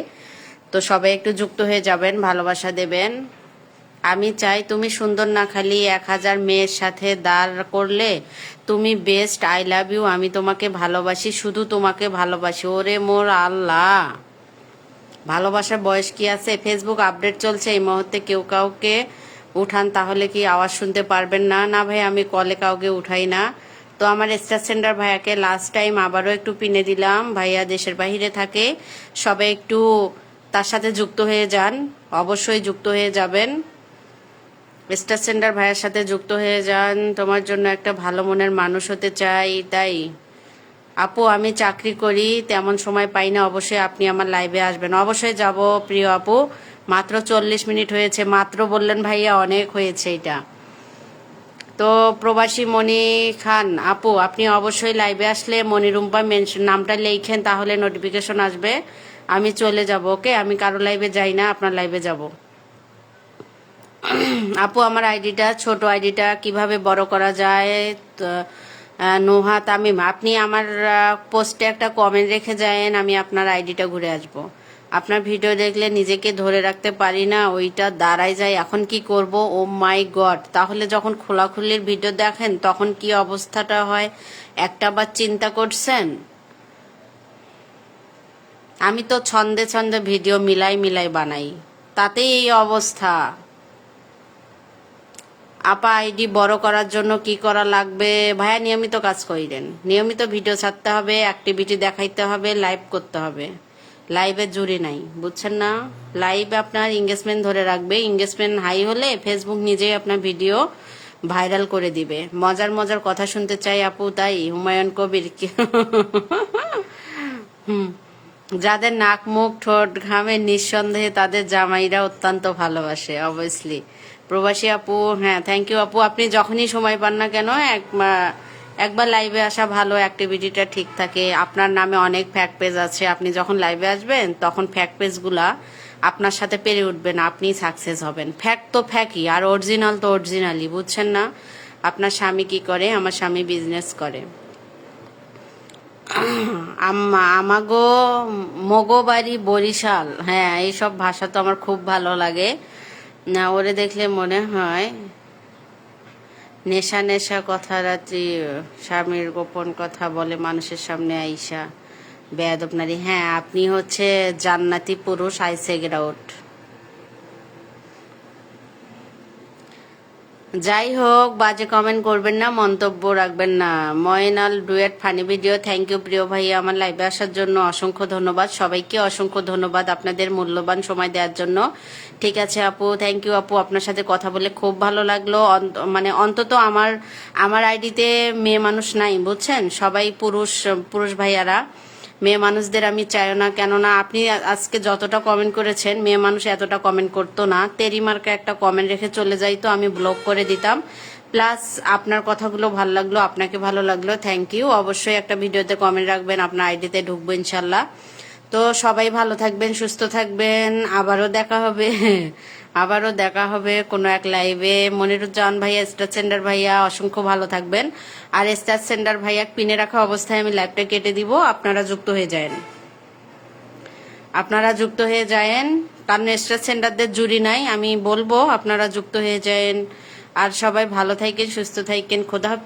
তো সবাই একটু যুক্ত হয়ে যাবেন, ভালোবাসা দেবেন। আমি চাই তুমি সুন্দর না, খালি 1000 মেয়ের সাথে দাঁড় করলে তুমি বেস্ট। আই লাভ ইউ, আমি তোমাকে ভালোবাসি, শুধু তোমাকে ভালোবাসি। ওরে মোর আল্লাহ, ভালোবাসার বয়স কি আছে? ফেসবুক আপডেট চলছে এই মুহূর্তে, কেউ কাউকে উঠান তাহলে কি আওয়াজ শুনতে পারবেন না? না ভাই, আমি কলে কাউকে উঠাই না। তো আমার স্টার সেন্টার ভাইয়াকে লাস্ট টাইম আবারও একটু পিনে দিলাম। ভাইয়া দেশের বাহিরে থাকে, সবাই একটু তার সাথে যুক্ত হয়ে যান, অবশ্যই যুক্ত হয়ে যাবেন। স্টার সেন্টার ভাইয়ের সাথে যুক্ত হয়ে যান। তোমার জন্য একটা ভালো মনের মানুষ হতে চাই। তাই আপু, আমি চাকরি করি, তেমন সময় পাই না। অবশ্যই আপনি আমার লাইভে আসবেন। অবশ্যই যাব প্রিয় আপু। মাত্র 40 মিনিট হয়েছে। মাত্র বললেন ভাইয়া, অনেক হয়েছে এটা। তো প্রবাসী মনি খান আপু, আপনি অবশ্যই লাইভে আসলে মনিরুম্পা মেনশন নামটা লিখেন, তাহলে নোটিফিকেশন আসবে, আমি চলে যাব। ওকে, আমি কারো লাইভে যাই না, আপনার লাইভে যাব। আপু, আমার আইডিটা, ছোট আইডিটা কিভাবে বড় করা যায়? নোহা তামিম, আপনি আমার পোস্টে একটা কমেন্ট রেখে যায়েন, আমি আপনার আইডিটা ঘুরে আসব। আপনার ভিডিও দেখলে নিজেকে ধরে রাখতে পারি না, ওইটা দাঁড়ায় যায়। এখন কি করব? ও মাই গড! তাহলে যখন খোলাখুলির ভিডিও দেখেন তখন কি অবস্থাটা হয় একটা বার চিন্তা করছেন? আমি তো ছন্দে ছন্দে ভিডিও মিলাই মিলাই বানাই, তাতেই এই অবস্থা। আপা, আইডি বড় করার জন্য কি করা লাগবে? ভাইয়া, নিয়মিত কাজ করেন, নিয়মিত ভিডিও ছাড়তে হবে, অ্যাক্টিভিটি দেখাইতে হবে, লাইভ করতে হবে। লাইভে জুড়ি নাই, বুঝছেন না? লাইভে আপনার এঙ্গেজমেন্ট ধরে রাখবে। এঙ্গেজমেন্ট হাই হলে ফেসবুক নিজেই আপনার ভিডিও ভাইরাল করে দিবে। মজার মজার কথা শুনতে চাই আপু, তাই হুমায়ুন কবির হুম, যাদের নাক মুখ ঠোঁট ঘামে নিঃসন্দেহে তাদের জামাইরা অত্যন্ত ভালোবাসে, অবভিয়াসলি। প্রবাসী আপু, হ্যাঁ, থ্যাংক ইউ আপু। আপনি যখনই সময় পান না কেন একবার লাইভে আসা ভালো, অ্যাক্টিভিটিটা ঠিক থাকে। আপনার নামে অনেক ফ্যাক পেজ আছে, আপনি যখন লাইভে আসবেন তখন ফ্যাক পেজগুলা আপনার সাথে পেরে উঠবে না, আপনি সাকসেস হবেন। ফ্যাক তো ফ্যাকই, আর অরিজিনাল তো অরিজিনালি, বুঝছেন না? আপনার স্বামী কি করে? আমার স্বামী বিজনেস করে। আমাগো মগো বাড়ি বরিশাল। হ্যাঁ, এইসব ভাষা তো আমার খুব ভালো লাগে। না, ওরে দেখলে মনে হয় নেশা নেশা কথা, রাত্রি স্বামীর গোপন কথা বলে মানুষের সামনে আইসা, বেয়াদব নারী। হ্যাঁ, আপনি হচ্ছে জান্নাতি পুরুষ, আই চেক ইট আউট। যাই হোক, বাজে কমেন্ট করবেন না, মন্তব্য রাখবেন না। Moynal duet funny video, thank you প্রিয় ভাইয়া আমার লাইভে আসার জন্য অসংখ্য ধন্যবাদ। সবাইকে অসংখ্য ধন্যবাদ আপনাদের মূল্যবান সময় দেওয়ার জন্য। ঠিক আছে আপু, থ্যাংক ইউ আপু, আপনার সাথে কথা বলে খুব ভালো লাগলো। মানে অন্তত আমার আইডিতে মেয়ে মানুষ নাই, বুঝছেন? সবাই পুরুষ পুরুষ ভাইয়ারা। মেয়ে মানুষদের আমি চাই না, কেননা আপনি আজকে যতটা কমেন্ট করেছেন, মেয়ে মানুষ এতটা কমেন্ট করতো না। তেরি মার্কা একটা কমেন্ট রেখে চলে যাই তো আমি ব্লক করে দিতাম। প্লাস আপনার কথাগুলো ভালো লাগলো, আপনাকে ভালো লাগলো, থ্যাংক ইউ। অবশ্যই একটা ভিডিওতে কমেন্ট রাখবেন, আপনার আইডিতে ঢুকবো ইনশাল্লাহ। তো সবাই ভালো থাকবেন, সুস্থ থাকবেন। আবারও দেখা হবে কোনো এক লাইভে। মনিরুজ্জামান ভাইয়া, স্টার সেন্টার ভাইয়া, অসংখ্য ভালো থাকবেন। আর স্টার সেন্টার ভাইয়া পিনে রাখা অবস্থায় আমি লাইভটা কেটে দিব, আপনারা যুক্ত হয়ে যায়েন। কারণ স্টার সেন্টারদের জুড়ি নাই, আমি বলবো আপনারা যুক্ত হয়ে যায়েন। আর সবাই ভালো থাকেন, সুস্থ থাকেন, খোদা হাফেজ।